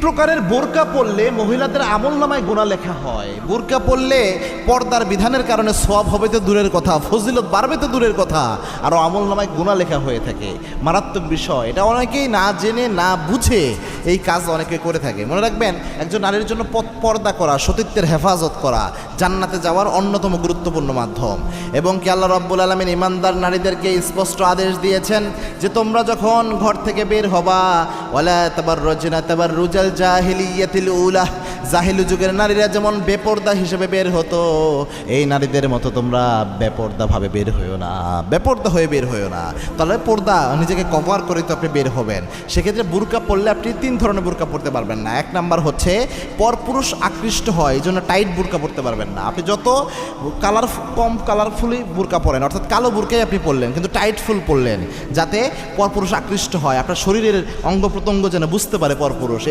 প্রকারের বোরকা পরলে মহিলাদের আমলনামায় গুনাহ লেখা হয়। বোরকা পরলে পর্দার বিধানের কারণে সওয়াব হবে তো দূরের কথা, ফজিলত বাড়বে তো দূরের কথা, আরও আমলনামায় গুনাহ লেখা হয়ে থাকে। মারাত্মক বিষয় এটা। অনেকেই না জেনে না বুঝে এই কাজ অনেকে করে থাকে। মনে রাখবেন, একজন নারীর জন্য পর্দা করা, সতীত্বের হেফাজত করা জান্নাতে যাওয়ার অন্যতম গুরুত্বপূর্ণ মাধ্যম। এবং কি আল্লাহ রাব্বুল আলামিন ঈমানদার নারীদেরকে স্পষ্ট আদেশ দিয়েছেন যে তোমরা যখন ঘর থেকে বের হবা, ওয়ালা তাবাররুজনা তাবাররুজাল জাহিলিয়াতিল উলা, জাহিলি যুগের নারীরা যেমন বেপর্দা হিসেবে বের হতো, এই নারীদের মতো তোমরা বেপর্দাভাবে বের হইও না, বেপর্দা হয়ে বের হইও না। তাহলে পর্দা নিজেকে কভার করে তো আপনি বের হবেন। সেক্ষেত্রে বুরকা পরলে আপনি 3 ধরনের বুরকা পরতে পারবেন না। 1 নাম্বার হচ্ছে পরপুরুষ আকৃষ্ট হয়, এই জন্য টাইট বুরকা পরতে পারবেন না। আপনি যত কম কালারফুলি বুরকা পরেন, অর্থাৎ কালো বুরকাই আপনি পরলেন কিন্তু টাইটফুল পরলেন, যাতে পরপুরুষ আকৃষ্ট হয়, আপনার শরীরের অঙ্গ প্রত্যঙ্গ যেন বুঝতে পারে পরপুরুষ।